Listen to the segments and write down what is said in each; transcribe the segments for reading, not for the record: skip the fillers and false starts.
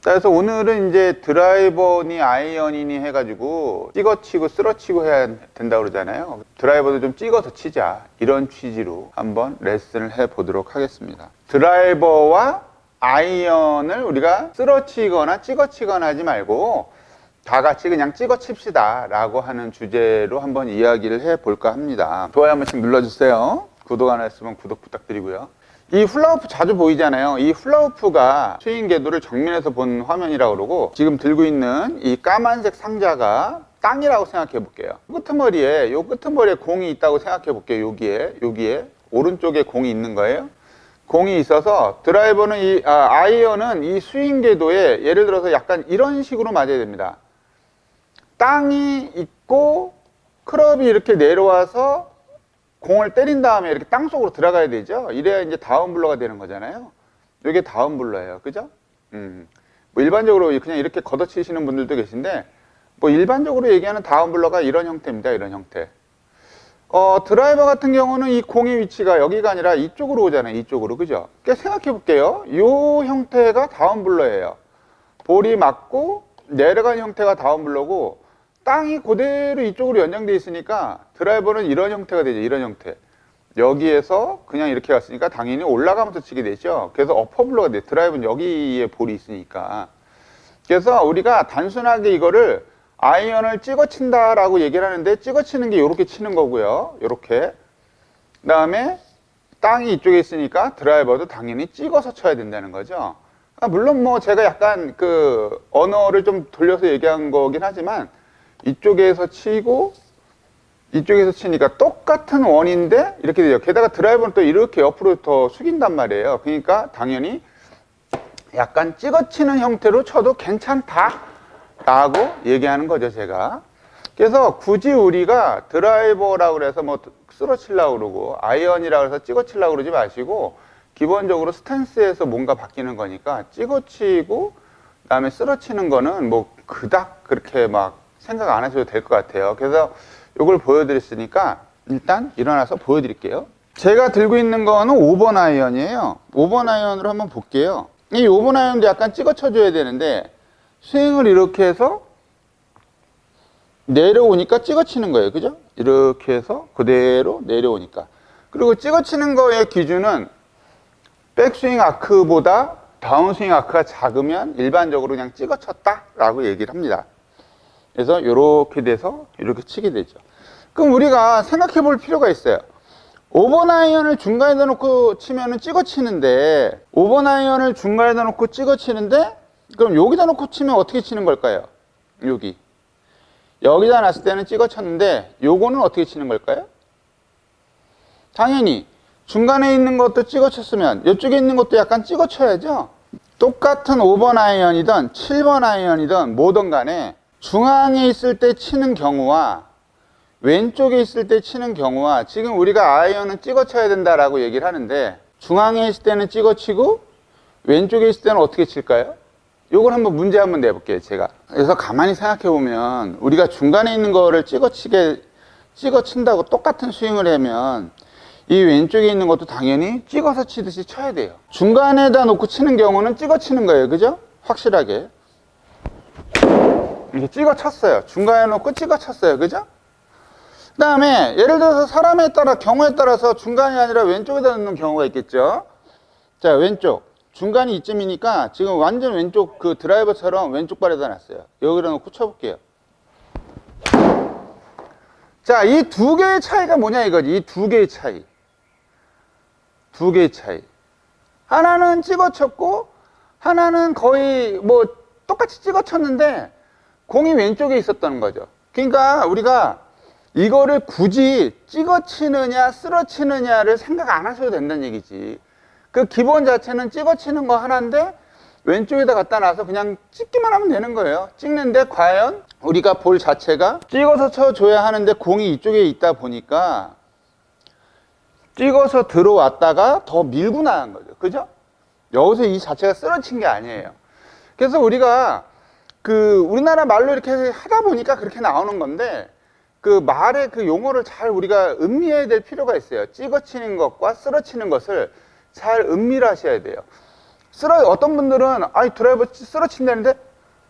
그래서 오늘은 이제 드라이버니 아이언이니 해가지고 찍어치고 쓸어치고 해야 된다고 그러잖아요. 드라이버도 좀 찍어서 치자, 이런 취지로 한번 레슨을 해 보도록 하겠습니다. 드라이버와 아이언을 우리가 쓸어치거나 찍어치거나 하지 말고 다 같이 그냥 찍어칩시다 라고 하는 주제로 한번 이야기를 해 볼까 합니다. 좋아요 한 번씩 눌러주세요. 구독 안 하셨으면 구독 부탁드리고요. 이 훌라후프 자주 보이잖아요. 이 훌라후프가 스윙 궤도를 정면에서 본 화면이라고 그러고, 지금 들고 있는 이 까만색 상자가 땅이라고 생각해 볼게요. 요 끄트머리에 공이 있다고 생각해 볼게요. 여기에 오른쪽에 공이 있는 거예요. 공이 있어서 드라이버는 아이언은 이 스윙 궤도에 예를 들어서 약간 이런 식으로 맞아야 됩니다. 땅이 있고 클럽이 이렇게 내려와서 공을 때린 다음에 이렇게 땅속으로 들어가야 되죠. 이래야 이제 다운블러가 되는 거잖아요. 이게 다운블러예요. 그죠? 뭐 일반적으로 그냥 이렇게 걷어치시는 분들도 계신데, 뭐 일반적으로 얘기하는 다운블러가 이런 형태입니다. 이런 형태. 드라이버 같은 경우는 이 공의 위치가 여기가 아니라 이쪽으로 오잖아요. 이쪽으로. 그죠? 그러니까 생각해 볼게요. 이 형태가 다운블러예요. 볼이 맞고 내려간 형태가 다운블러고, 땅이 그대로 이쪽으로 연장되어 있으니까 드라이버는 이런 형태가 되죠. 이런 형태. 여기에서 그냥 이렇게 갔으니까 당연히 올라가면서 치게 되죠. 그래서 어퍼블러가 돼요. 드라이버는 여기에 볼이 있으니까. 그래서 우리가 단순하게 이거를 아이언을 찍어 친다라고 얘기를 하는데, 찍어 치는 게 이렇게 치는 거고요. 이렇게. 그 다음에 땅이 이쪽에 있으니까 드라이버도 당연히 찍어서 쳐야 된다는 거죠. 물론 뭐 제가 약간 그 언어를 좀 돌려서 얘기한 거긴 하지만, 이쪽에서 치고 이쪽에서 치니까 똑같은 원인데 이렇게 되죠. 게다가 드라이버는 또 이렇게 옆으로 더 숙인단 말이에요. 그러니까 당연히 약간 찍어치는 형태로 쳐도 괜찮다 라고 얘기하는 거죠, 제가. 그래서 굳이 우리가 드라이버라고 그래서 뭐 쓸어치려고 그러고 아이언이라고 해서 찍어치려고 그러지 마시고, 기본적으로 스탠스에서 뭔가 바뀌는 거니까 찍어치고 그다음에 쓸어치는 거는 뭐 그닥 그렇게 막 생각 안 하셔도 될 것 같아요. 그래서 이걸 보여드렸으니까 일단 일어나서 보여드릴게요. 제가 들고 있는 거는 5번 아이언이에요. 5번 아이언으로 한번 볼게요. 이 5번 아이언도 약간 찍어 쳐줘야 되는데, 스윙을 이렇게 해서 내려오니까 찍어 치는 거예요. 그죠? 이렇게 해서 그대로 내려오니까. 그리고 찍어 치는 거의 기준은 백스윙 아크보다 다운스윙 아크가 작으면 일반적으로 그냥 찍어 쳤다 라고 얘기를 합니다. 그래서 이렇게 돼서 이렇게 치게 되죠. 그럼 우리가 생각해 볼 필요가 있어요. 5번 아이언을 중간에다 놓고 치면은 찍어 치는데, 5번 아이언을 중간에다 놓고 찍어 치는데, 그럼 여기다 놓고 치면 어떻게 치는 걸까요? 여기다 놨을 때는 찍어 쳤는데, 요거는 어떻게 치는 걸까요? 당연히 중간에 있는 것도 찍어 쳤으면 이쪽에 있는 것도 약간 찍어 쳐야죠. 똑같은 5번 아이언이든 7번 아이언이든 뭐든 간에 중앙에 있을 때 치는 경우와 왼쪽에 있을 때 치는 경우와, 지금 우리가 아이언은 찍어 쳐야 된다라고 얘기를 하는데, 중앙에 있을 때는 찍어 치고 왼쪽에 있을 때는 어떻게 칠까요? 요걸 한번 문제 한번 내볼게요, 제가. 그래서 가만히 생각해 보면 우리가 중간에 있는 거를 찍어 친다고 똑같은 스윙을 하면 이 왼쪽에 있는 것도 당연히 찍어서 치듯이 쳐야 돼요. 중간에다 놓고 치는 경우는 찍어 치는 거예요. 그죠? 확실하게. 이렇게 찍어 쳤어요. 중간에 놓고 찍어 쳤어요. 그죠? 그 다음에 예를 들어서 사람에 따라, 경우에 따라서 중간이 아니라 왼쪽에다 놓는 경우가 있겠죠. 자, 왼쪽. 중간이 이쯤이니까 지금 완전 왼쪽 그 드라이버처럼 왼쪽 발에다 놨어요. 여기다 놓고 쳐볼게요. 자, 이 두 개의 차이가 뭐냐 이거지. 이 두 개의 차이. 두 개의 차이. 하나는 찍어 쳤고, 하나는 거의 뭐 똑같이 찍어 쳤는데 공이 왼쪽에 있었다는 거죠. 그러니까 우리가 이거를 굳이 찍어 치느냐 쓸어 치느냐를 생각 안 하셔도 된다는 얘기지. 그 기본 자체는 찍어 치는 거 하나인데 왼쪽에다 갖다 놔서 그냥 찍기만 하면 되는 거예요. 찍는데 과연 우리가 볼 자체가 찍어서 쳐줘야 하는데 공이 이쪽에 있다 보니까 찍어서 들어왔다가 더 밀고 나간 거죠. 그죠? 여기서 이 자체가 쓰러친 게 아니에요. 그래서 우리가 우리나라 말로 이렇게 하다 보니까 그렇게 나오는 건데, 그 말의 그 용어를 잘 우리가 음미해야 될 필요가 있어요. 찍어치는 것과 쓰러치는 것을 잘 음미를 하셔야 돼요. 어떤 분들은 아이 드라이버 쓰러친다는데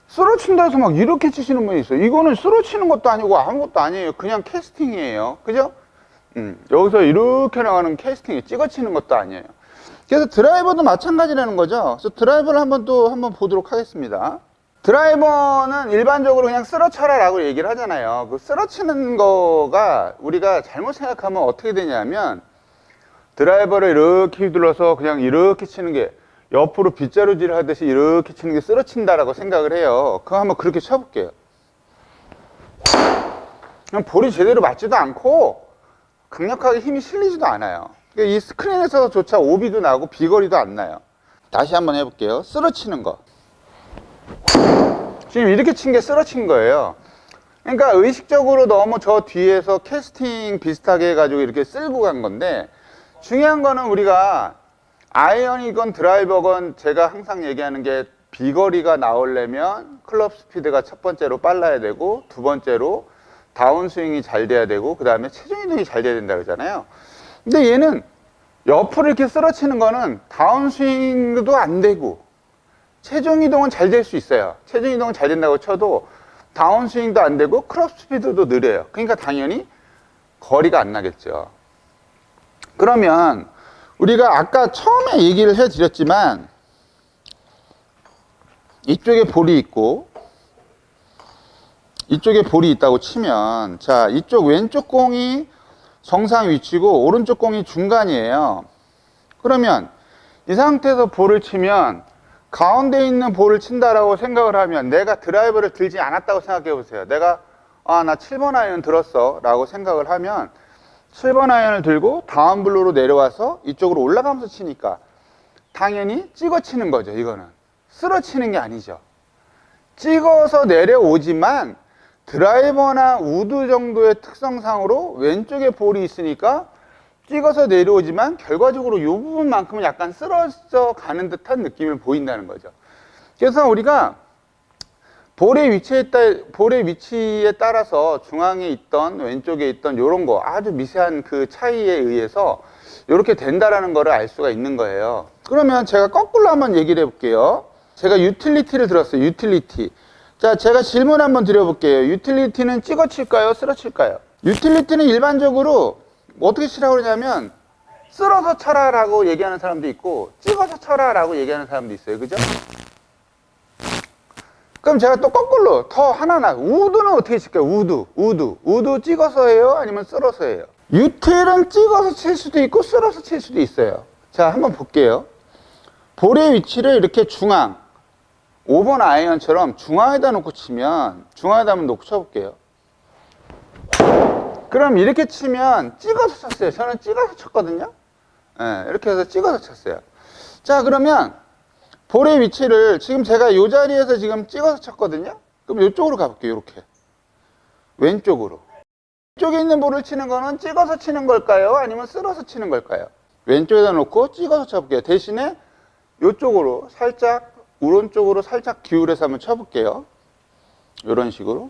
쓰러친다 해서 막 이렇게 치시는 분이 있어요. 이거는 쓰러치는 것도 아니고 아무것도 아니에요. 그냥 캐스팅이에요. 그죠? 여기서 이렇게 나가는 캐스팅이 찍어치는 것도 아니에요. 그래서 드라이버도 마찬가지라는 거죠. 그래서 드라이버를 한번 보도록 하겠습니다. 드라이버는 일반적으로 그냥 쓰러쳐라 라고 얘기를 하잖아요. 그 쓰러치는 거가 우리가 잘못 생각하면 어떻게 되냐면 드라이버를 이렇게 휘둘러서 그냥 이렇게 치는 게 옆으로 빗자루질 하듯이 이렇게 치는 게 쓰러친다라고 생각을 해요. 그거 한번 그렇게 쳐볼게요. 그냥 볼이 제대로 맞지도 않고 강력하게 힘이 실리지도 않아요. 이 스크린에서조차 오비도 나고 비거리도 안 나요. 다시 한번 해볼게요. 쓰러치는 거. 지금 이렇게 친 게 쓰러친 거예요. 그러니까 의식적으로 너무 저 뒤에서 캐스팅 비슷하게 해가지고 이렇게 쓸고 간 건데, 중요한 거는 우리가 아이언이건 드라이버건 제가 항상 얘기하는 게 비거리가 나오려면 클럽 스피드가 첫 번째로 빨라야 되고, 두 번째로 다운스윙이 잘 돼야 되고, 그 다음에 체중 이동이 잘 돼야 된다 그러잖아요. 근데 얘는 옆으로 이렇게 쓰러치는 거는 다운스윙도 안 되고 체중 이동은 잘 될 수 있어요. 체중 이동은 잘 된다고 쳐도 다운스윙도 안 되고 클럽 스피드도 느려요. 그러니까 당연히 거리가 안 나겠죠. 그러면 우리가 아까 처음에 얘기를 해드렸지만 이쪽에 볼이 있고 이쪽에 볼이 있다고 치면, 자, 이쪽 왼쪽 공이 정상 위치고 오른쪽 공이 중간이에요. 그러면 이 상태에서 볼을 치면 가운데 있는 볼을 친다라고 생각을 하면 내가 드라이버를 들지 않았다고 생각해 보세요. 내가 나 7번 아이언 들었어 라고 생각을 하면 7번 아이언을 들고 다운 블루로 내려와서 이쪽으로 올라가면서 치니까 당연히 찍어 치는 거죠. 이거는 쓰러치는 게 아니죠. 찍어서 내려오지만 드라이버나 우드 정도의 특성상으로 왼쪽에 볼이 있으니까 찍어서 내려오지만 결과적으로 이 부분만큼은 약간 쓰러져 가는 듯한 느낌을 보인다는 거죠. 그래서 우리가 볼의 위치에 따라서 중앙에 있던 왼쪽에 있던 이런 거 아주 미세한 그 차이에 의해서 이렇게 된다라는 거를 알 수가 있는 거예요. 그러면 제가 거꾸로 한번 얘기를 해볼게요. 제가 유틸리티를 들었어요. 유틸리티. 자, 제가 질문 한번 드려볼게요. 유틸리티는 찍어 칠까요? 쓸어 칠까요? 유틸리티는 일반적으로 어떻게 치라고 그러냐면 쓸어서 쳐라 라고 얘기하는 사람도 있고 찍어서 쳐라 라고 얘기하는 사람도 있어요. 그죠? 그럼 제가 또 거꾸로 더 하나나 우드는 어떻게 칠까요? 우드 찍어서 해요? 아니면 쓸어서 해요? 유틸은 찍어서 칠 수도 있고 쓸어서 칠 수도 있어요. 자, 한번 볼게요. 볼의 위치를 이렇게 중앙 5번 아이언처럼 중앙에다 놓고 치면, 중앙에다 한번 놓고 쳐볼게요. 그럼 이렇게 치면 찍어서 쳤어요. 저는 찍어서 쳤거든요. 네, 이렇게 해서 찍어서 쳤어요. 자, 그러면 볼의 위치를 지금 제가 이 자리에서 지금 찍어서 쳤거든요. 그럼 이쪽으로 가볼게요. 이렇게 왼쪽으로. 왼쪽에 있는 볼을 치는 거는 찍어서 치는 걸까요? 아니면 쓸어서 치는 걸까요? 왼쪽에다 놓고 찍어서 쳐볼게요. 대신에 이쪽으로 살짝, 오른쪽으로 살짝 기울여서 한번 쳐볼게요. 이런 식으로.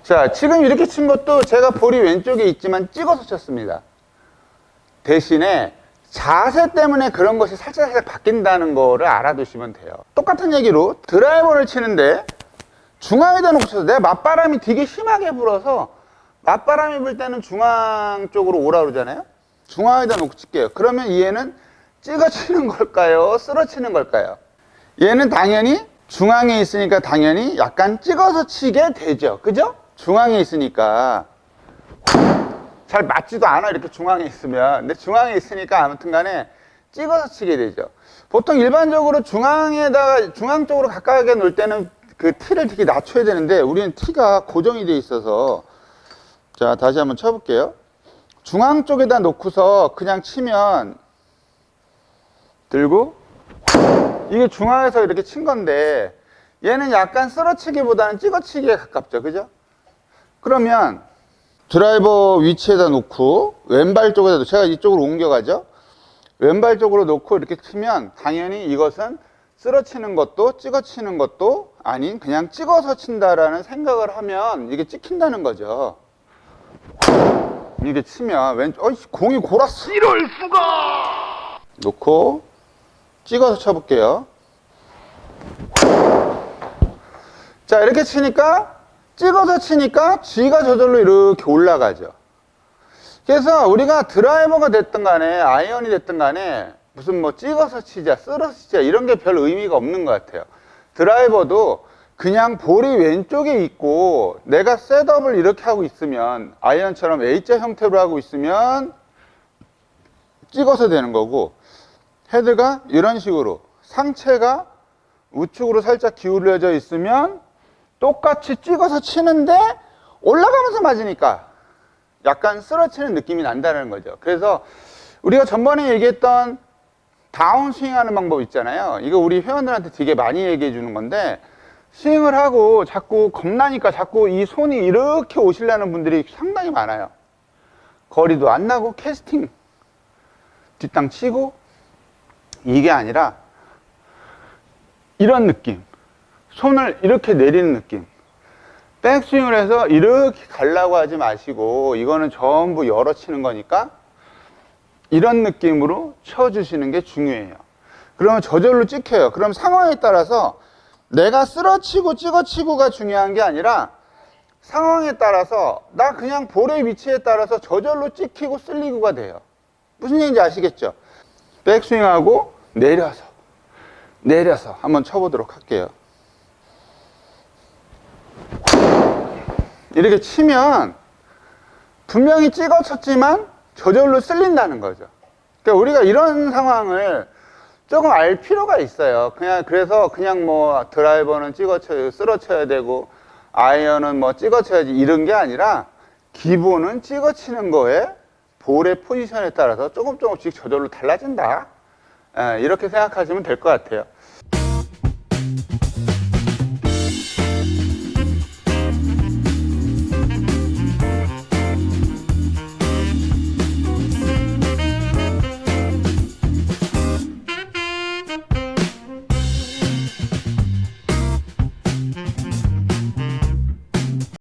자, 지금 이렇게 친 것도 제가 볼이 왼쪽에 있지만 찍어서 쳤습니다. 대신에 자세 때문에 그런 것이 살짝 바뀐다는 거를 알아두시면 돼요. 똑같은 얘기로 드라이버를 치는데 중앙에다 놓고 쳐서 내가 맞바람이 되게 심하게 불어서 맞바람이 불 때는 중앙 쪽으로 오라 그러잖아요. 중앙에다 놓고 칠게요. 그러면 얘는 찍어 치는 걸까요? 쓸어 치는 걸까요? 얘는 당연히 중앙에 있으니까 당연히 약간 찍어서 치게 되죠. 그죠? 중앙에 있으니까 잘 맞지도 않아, 이렇게 중앙에 있으면. 근데 중앙에 있으니까 아무튼 간에 찍어서 치게 되죠. 보통 일반적으로 중앙 쪽으로 가까하게 놓을 때는 그 티를 되게 낮춰야 되는데 우리는 티가 고정이 돼 있어서, 자, 다시 한번 쳐볼게요. 중앙 쪽에다 놓고서 그냥 치면 들고 이게 중앙에서 이렇게 친 건데 얘는 약간 쓰러치기보다는 찍어치기에 가깝죠. 그죠? 그러면 드라이버 위치에다 놓고 왼발 쪽에다, 제가 이쪽으로 옮겨가죠. 왼발 쪽으로 놓고 이렇게 치면 당연히 이것은 쓰러치는 것도 찍어치는 것도 아닌 그냥 찍어서 친다라는 생각을 하면 이게 찍힌다는 거죠. 이게 치면 공이 골았어. 이럴 수가! 놓고 찍어서 쳐볼게요. 자, 이렇게 치니까, 찍어서 치니까 G가 저절로 이렇게 올라가죠. 그래서 우리가 드라이버가 됐든 간에 아이언이 됐든 간에 무슨 뭐 찍어서 치자, 쓸어서 치자 이런 게 별 의미가 없는 것 같아요. 드라이버도 그냥 볼이 왼쪽에 있고 내가 셋업을 이렇게 하고 있으면 아이언처럼 A자 형태로 하고 있으면 찍어서 되는 거고, 헤드가 이런 식으로 상체가 우측으로 살짝 기울여져 있으면 똑같이 찍어서 치는데 올라가면서 맞으니까 약간 쓰러치는 느낌이 난다는 거죠. 그래서 우리가 전번에 얘기했던 다운스윙 하는 방법 있잖아요. 이거 우리 회원들한테 되게 많이 얘기해 주는 건데, 스윙을 하고 자꾸 겁나니까 자꾸 이 손이 이렇게 오시려는 분들이 상당히 많아요. 거리도 안 나고 캐스팅 뒷땅 치고, 이게 아니라 이런 느낌, 손을 이렇게 내리는 느낌. 백스윙을 해서 이렇게 가려고 하지 마시고, 이거는 전부 열어 치는 거니까 이런 느낌으로 쳐주시는 게 중요해요. 그러면 저절로 찍혀요. 그럼 상황에 따라서 내가 쓰러치고 찍어치고가 중요한 게 아니라 상황에 따라서 나 그냥 볼의 위치에 따라서 저절로 찍히고 쓸리고가 돼요. 무슨 얘기인지 아시겠죠? 백스윙하고 내려서 한번 쳐보도록 할게요. 이렇게 치면 분명히 찍어 쳤지만 저절로 쓸린다는 거죠. 그러니까 우리가 이런 상황을 조금 알 필요가 있어요. 그래서 그냥 뭐 드라이버는 쓸어 쳐야 되고 아이언은 뭐 찍어 쳐야지 이런 게 아니라, 기본은 찍어 치는 거에 볼의 포지션에 따라서 조금씩 저절로 달라진다. 이렇게 생각하시면 될 것 같아요.